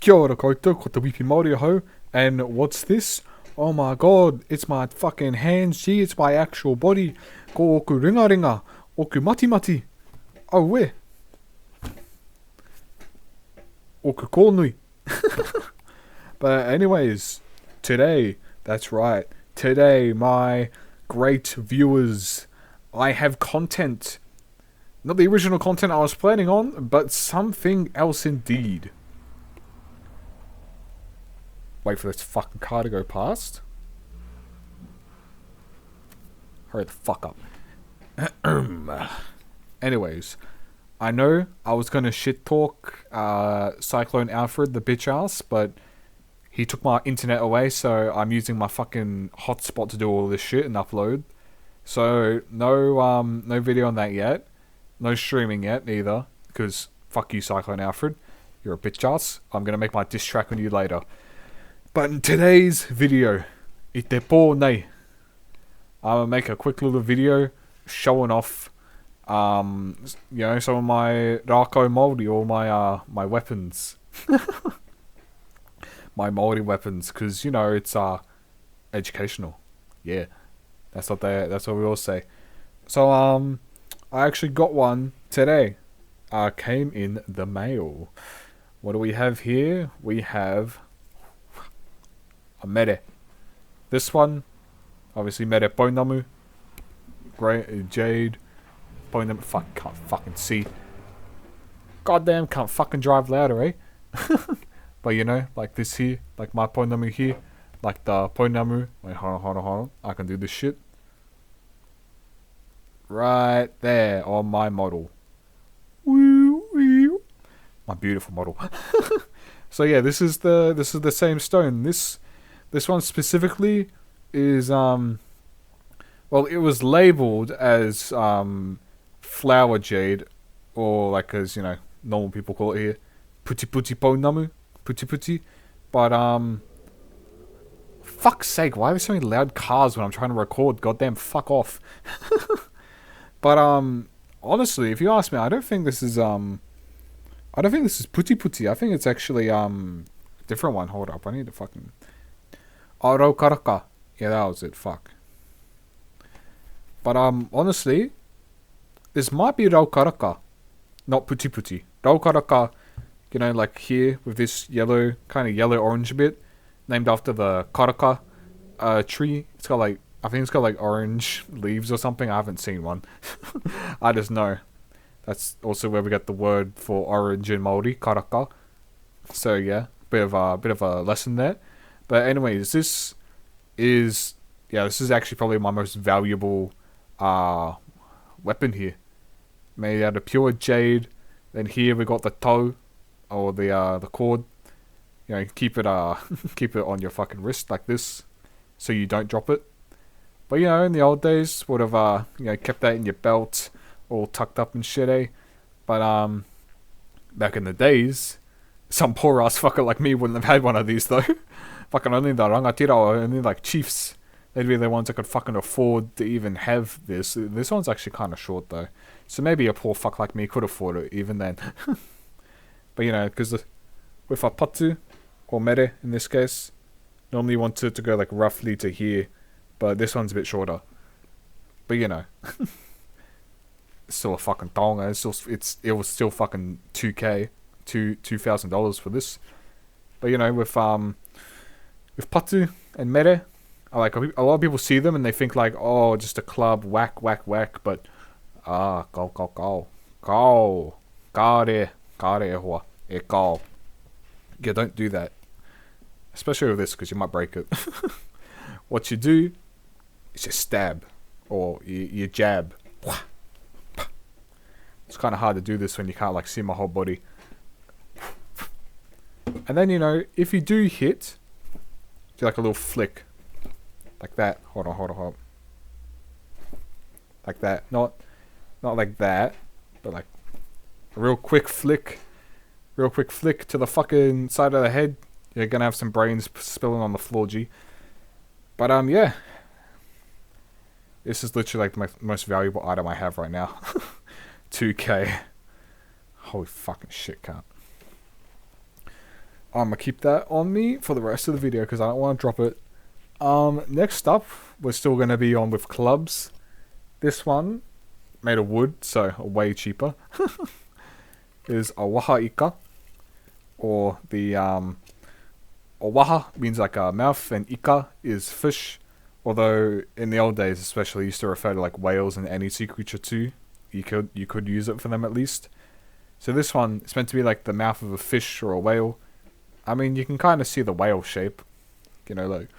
Kia ora koutou, ko te wipi Māori ho, and what's this? Oh my god, it's my fucking hands, gee, it's my actual body. Ko oku ringa ringa, oku mati mati. Oh, where? Oku kōnui. But anyways, today, that's right, today, my great viewers, I have content. Not the original content I was planning on, but something else indeed. Wait for this fucking car to go past. Hurry the fuck up. Anyways, I know I was gonna shit talk Cyclone Alfred, the bitch ass, but he took my internet away, so I'm using my fucking hotspot to do all this shit and upload. So no video on that yet. No streaming yet either, because fuck you, Cyclone Alfred. You're a bitch ass. I'm gonna make my diss track on you later. But in today's video, I te pō nei, I'm gonna make a quick little video showing off, you know, some of my rākau Māori, or my weapons, my Māori weapons, because you know it's educational. Yeah, that's what we all say. So I actually got one today. Came in the mail. What do we have here? We have a mere. This one, obviously mere pounamu, great jade, pounamu. Fuck, can't fucking see. Goddamn, can't fucking drive louder, eh? But you know, like this here, like my pounamu here, like the pounamu. Wait, hold on. I can do this shit. Right there on my model. Woo woo. My beautiful model. So yeah, this is the same stone. This one specifically is well, it was labeled as flower jade, or like as you know normal people call it here, puti puti pounamu, puti puti. But fuck's sake, why are there so many loud cars when I'm trying to record? Goddamn, fuck off. But honestly, if you ask me, I don't think this is puti puti. I think it's actually a different one. Hold up, I need to fucking. Oh, raukaraka. Yeah, that was it. Fuck. But honestly, this might be raukaraka, not puti puti. Raukaraka, you know, like here with this yellow, kind of yellow orange bit, named after the karaka tree. It's got like, I think it's got like orange leaves or something. I haven't seen one. I just know. That's also where we get the word for orange in Māori, karaka. So yeah, bit of a lesson there. But anyways, this is actually probably my most valuable weapon here. Made out of pure jade. Then here we got the toe, or the cord. You know, keep it on your fucking wrist like this, so you don't drop it. But you know, in the old days, would have you know, kept that in your belt, all tucked up and shit, eh? But back in the days, some poor ass fucker like me wouldn't have had one of these though. Fucking only the rangatira, or only like chiefs, they'd be the ones that could fucking afford to even have this. This one's actually kind of short though, so maybe a poor fuck like me could afford it even then. But you know, because with a patu, or mere in this case, normally you want it to go like roughly to here. But this one's a bit shorter. But you know, it's still a fucking tonga. It was still fucking $2,000, $2,000 for this. But you know, with patu and mere, like a lot of people see them and they think like, oh, just a club, whack whack whack. But go, kare hoa, e kao. Yeah, don't do that. Especially with this, because you might break it. What you do is just stab, or you jab. It's kind of hard to do this when you can't like see my whole body. And then, you know, if you do hit, do like a little flick, like that. Hold on. Like that, not like that, but like a real quick flick to the fucking side of the head. You're gonna have some brains spilling on the floor, G. But yeah, this is literally like my most valuable item I have right now. 2K. Holy fucking shit, cunt. I'm gonna keep that on me for the rest of the video because I don't want to drop it. Next up, we're still gonna be on with clubs. This one, made of wood, so way cheaper, is a waha ika, or the waha means like a mouth, and ika is fish. Although in the old days, especially, used to refer to like whales and any sea creature too. You could use it for them at least. So this one, it's meant to be like the mouth of a fish or a whale. I mean, you can kind of see the whale shape, you know, like.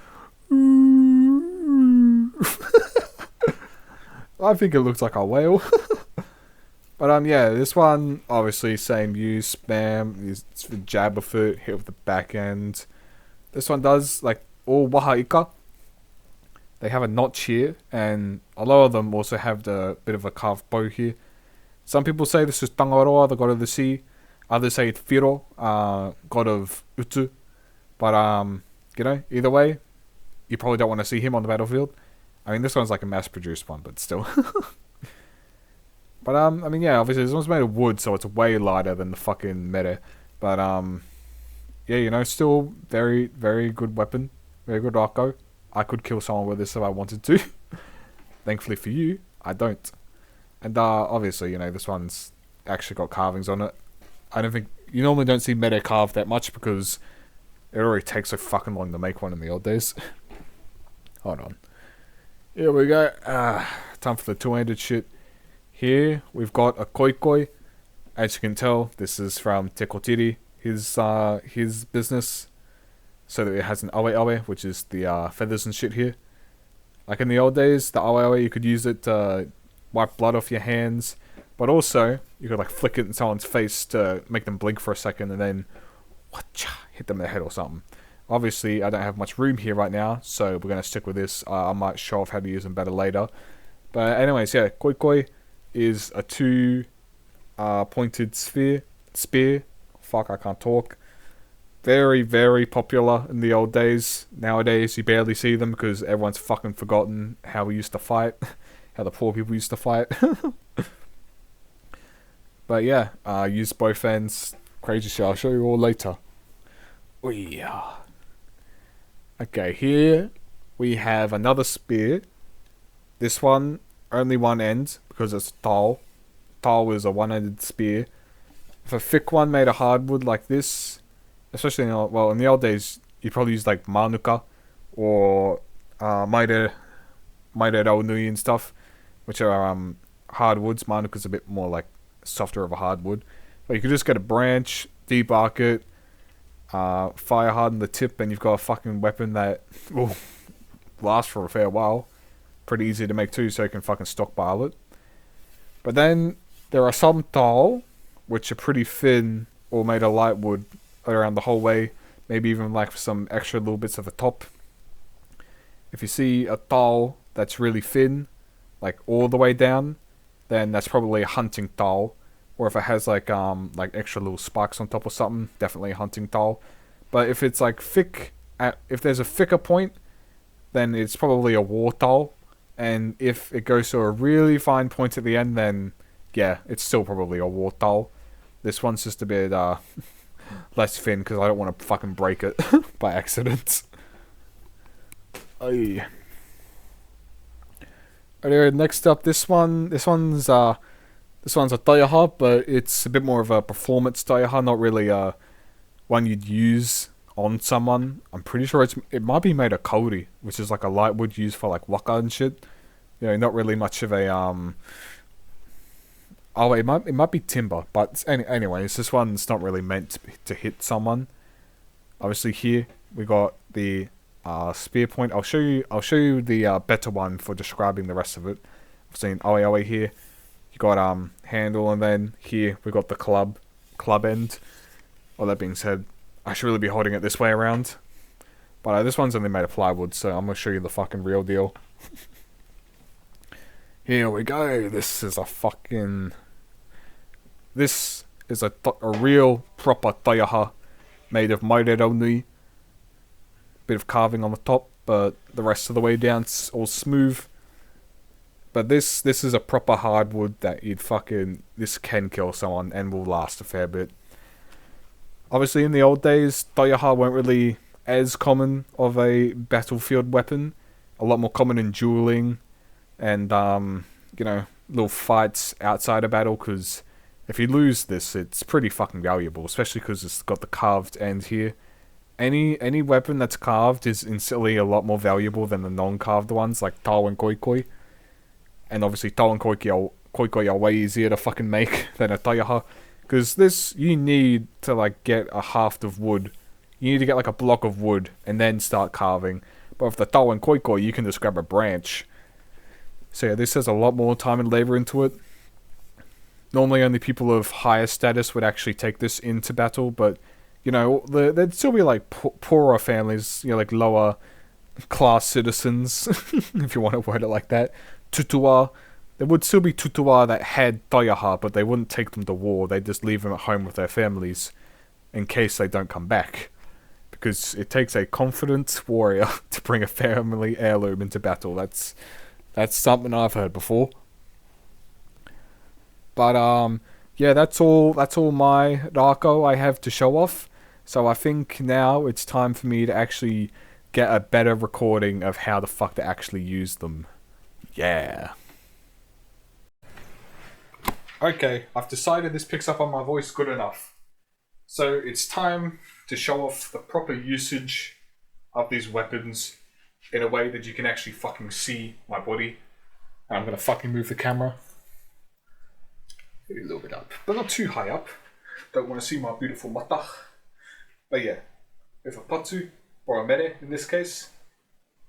I think it looks like a whale. But yeah, this one obviously same use, spam, it's the jab of it, hit with the back end. This one does like all waha ika. They have a notch here, and a lot of them also have the bit of a carved bow here. Some people say this is Tangaroa, the god of the sea. Others say it's Whiro, god of Utu. But you know, either way, you probably don't want to see him on the battlefield. I mean, this one's like a mass-produced one, but still. But I mean, yeah, obviously this one's made of wood, so it's way lighter than the fucking mere. But yeah, you know, still very, very good weapon, very good arco. I could kill someone with this if I wanted to. Thankfully for you, I don't. And obviously, you know, this one's actually got carvings on it. I don't think you normally don't see mere carved that much because it already takes so fucking long to make one in the old days. Hold on. Here we go. Time for the two-handed shit. Here we've got a koikoi. As you can tell, this is from Te Kotiri, his business. So that it has an awe awe, which is the feathers and shit here. Like in the old days, the awe awe, you could use it to wipe blood off your hands. But also, you could like flick it in someone's face to make them blink for a second and then hit them in the head or something. Obviously, I don't have much room here right now, so we're going to stick with this. I might show off how to use them better later. But anyways, yeah, koikoi is a two-pointed spear. Fuck, I can't talk. Very, very popular in the old days. Nowadays, you barely see them because everyone's fucking forgotten how we used to fight. How the poor people used to fight. But yeah, use both ends. Crazy shit, I'll show you all later. Oh yeah. Okay, here we have another spear. This one, only one end because it's tall. Tall is a one-ended spear. If a thick one made of hardwood like this, especially in the old days, you'd probably use like manuka or maire rau nui and stuff, which are hardwoods. Manuka's a bit more like softer of a hardwood. But you could just get a branch, debark it, fire harden the tip, and you've got a fucking weapon that will last for a fair while. Pretty easy to make too, so you can fucking stockpile it. But then there are some tall, which are pretty thin or made of light wood around the whole way. Maybe even like some extra little bits of a top. If you see a tall that's really thin, like all the way down, then that's probably a hunting tall. Or if it has like extra little spikes on top or something, definitely a hunting tall. But if it's like thick, if there's a thicker point, then it's probably a war tall. And if it goes to a really fine point at the end, then yeah, it's still probably a war tall. This one's just a bit less thin because I don't want to fucking break it by accident. Anyway, next up, this one's a taiaha, but it's a bit more of a performance taiaha, not really one you'd use on someone. I'm pretty sure it might be made of kauri, which is like a light wood used for like waka and shit. You know, not really much of a oh, it might be timber, but anyways, this one's not really meant to hit someone. Obviously, here we got the spear point. I'll show you the better one for describing the rest of it. I've seen awe here. You got handle, and then here we got the club end. All that being said, I should really be holding it this way around. But this one's only made of plywood, so I'm gonna show you the fucking real deal. Here we go. This is a real proper taiaha made of maire rau nui. Bit of carving on the top, but the rest of the way down it's all smooth. But this is a proper hardwood that this can kill someone and will last a fair bit. Obviously, in the old days, taiaha weren't really as common of a battlefield weapon. A lot more common in dueling and, little fights outside of battle, because if you lose this, it's pretty fucking valuable, especially because it's got the carved end here. Any weapon that's carved is instantly a lot more valuable than the non-carved ones, like tau and koikoi. And obviously, tau and koikoi are way easier to fucking make than a taiaha. Because this, you need to, like, get a haft of wood. You need to get, like, a block of wood and then start carving. But with the tau and koikoi, you can just grab a branch. So yeah, this has a lot more time and labor into it. Normally, only people of higher status would actually take this into battle, but there'd still be like poorer families, like lower class citizens, if you want to word it like that. Tūtūā. There would still be tūtūā that had taiaha, but they wouldn't take them to war. They'd just leave them at home with their families in case they don't come back. Because it takes a confident warrior to bring a family heirloom into battle. That's something I've heard before. But yeah, that's all my rako I have to show off. So I think now it's time for me to actually get a better recording of how the fuck to actually use them. Yeah. Okay, I've decided this picks up on my voice good enough. So it's time to show off the proper usage of these weapons in a way that you can actually fucking see my body. And I'm gonna fucking move the camera a little bit up, but not too high up. Don't want to see my beautiful mata. But yeah, with a patu, or a mere in this case,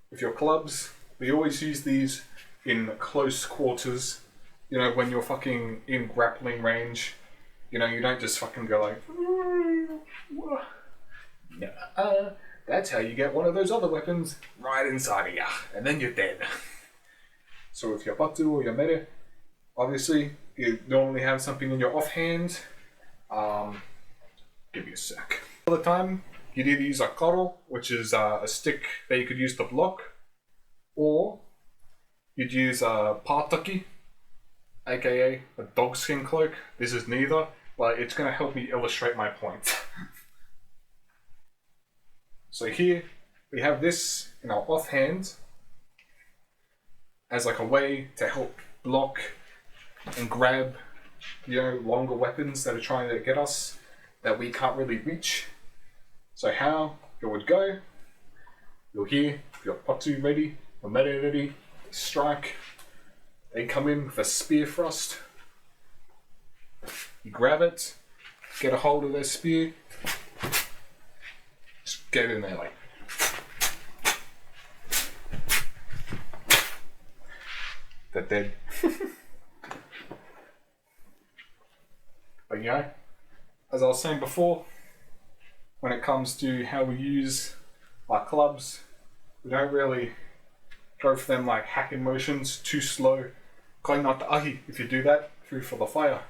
with your clubs, we always use these in close quarters. When you're fucking in grappling range, you don't just fucking go like, that's how you get one of those other weapons right inside of ya, and then you're dead. So with your patu or your mere, obviously, you normally have something in your offhand. Give me a sec. All the time, you'd either use a karo, which is a stick that you could use to block, or you'd use a pātaki, aka a dogskin cloak. This is neither, but it's going to help me illustrate my point. So here, we have this in our offhand as like a way to help block and grab, longer weapons that are trying to get us that we can't really reach. So how it would go, you'll hear your patu ready, your mere ready, strike. They come in with a spear thrust. You grab it, get a hold of their spear, just get in there like. They're dead. But as I was saying before, when it comes to how we use our clubs, we don't really go for them like hacking motions, too slow. Kai nā te ahi, if you do that, through for the fire.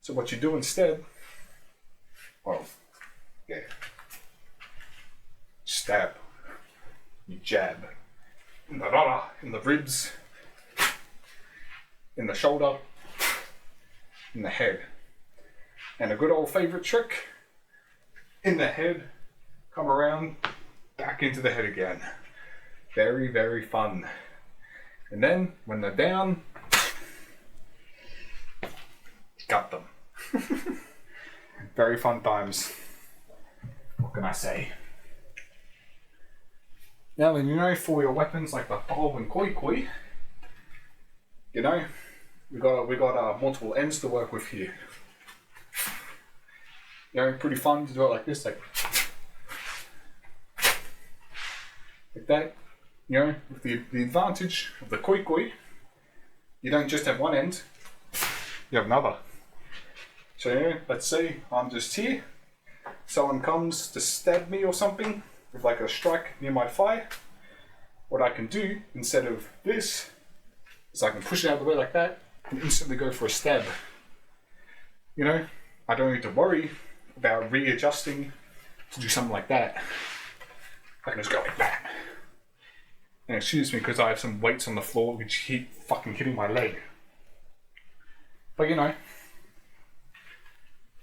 So what you do instead, stab, you jab, in the rara, in the ribs, in the shoulder, in the head. And a good old favourite trick, in the head, come around, back into the head again. Very, very fun. And then, when they're down, got them. Very fun times. What can I say? Now then, for your weapons like the tau and koikoi, we got multiple ends to work with here. Pretty fun to do it like this, like that. With the advantage of the koikoi, you don't just have one end, you have another. So let's say I'm just here, someone comes to stab me or something with like a strike near my thigh. What I can do instead of this is I can push it out of the way like that and instantly go for a stab. I don't need to worry about readjusting to do something like that. I can just go like that. And excuse me because I have some weights on the floor which keep fucking hitting my leg. But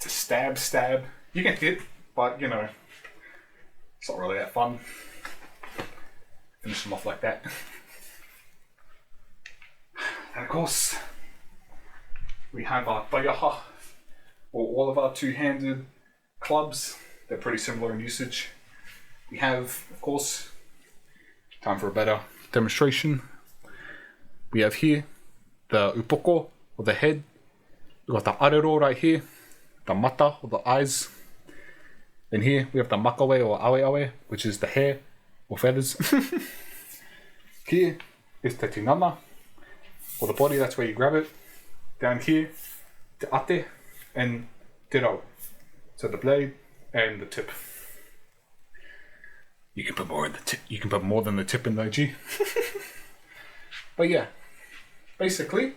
to stab, You can hit, but you know, it's not really that fun. Finish them off like that. And of course, we have our taiaha, or all of our two-handed clubs. They're pretty similar in usage. We have, of course, time for a better demonstration. We have here the upoko, or the head. We've got the arero right here, the mata, or the eyes. Then here we have the makawe, or awe, which is the hair, or feathers. Here is the tinana, or the body, that's where you grab it. Down here, the ate, and te rau. So the blade and the tip. You can put more in the tip. You can put more than the tip in though, G. But yeah, basically,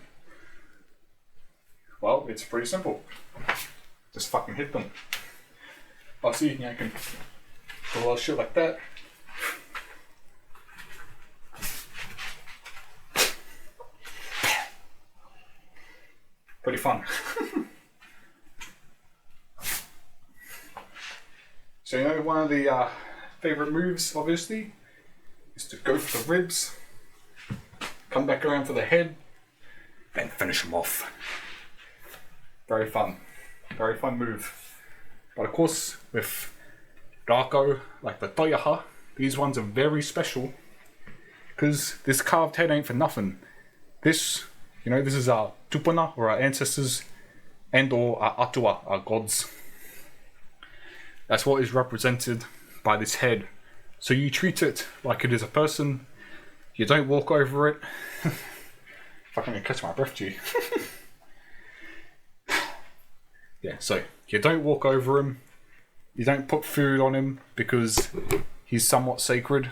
well, it's pretty simple. Just fucking hit them. I'll see, I can do a lot of shit like that. Pretty fun. So you know, one of the favourite moves, obviously, is to go for the ribs, come back around for the head, then finish them off. Very fun move. But of course, with rākau, like the taiaha, these ones are very special because this carved head ain't for nothing. This, you know, this is our tupuna, or our ancestors, and or our atua, our gods. That's what is represented by this head. So you treat it like it is a person. You don't walk over it. Fucking gonna catch my breath, G. Yeah, so you don't walk over him. You don't put food on him because he's somewhat sacred.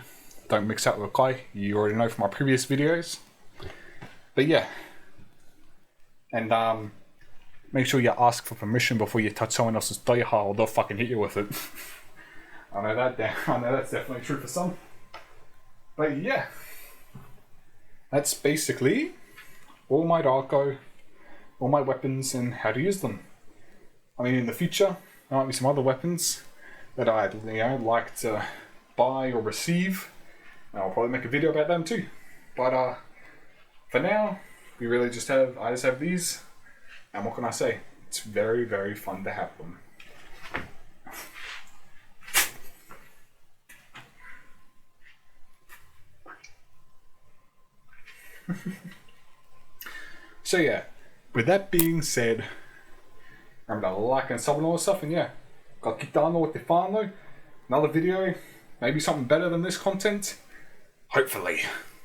Don't mix that with kai. You already know from my previous videos. But yeah. And make sure you ask for permission before you touch someone else's taiaha, or they'll fucking hit you with it. I know that's definitely true for some. But yeah. That's basically all my rākau, all my weapons, and how to use them. I mean, in the future, there might be some other weapons that I'd like to buy or receive. And I'll probably make a video about them too. But for now, I just have these. And what can I say? It's very, very fun to have them. So yeah, with that being said, remember to like and sub and all this stuff, and yeah, ka kite anō o te whānau, another video, maybe something better than this content, hopefully,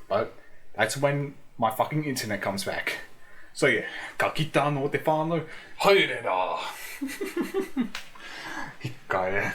but that's when my fucking internet comes back. So yeah, ka kite anō o te whānau, haere rā! Hika e.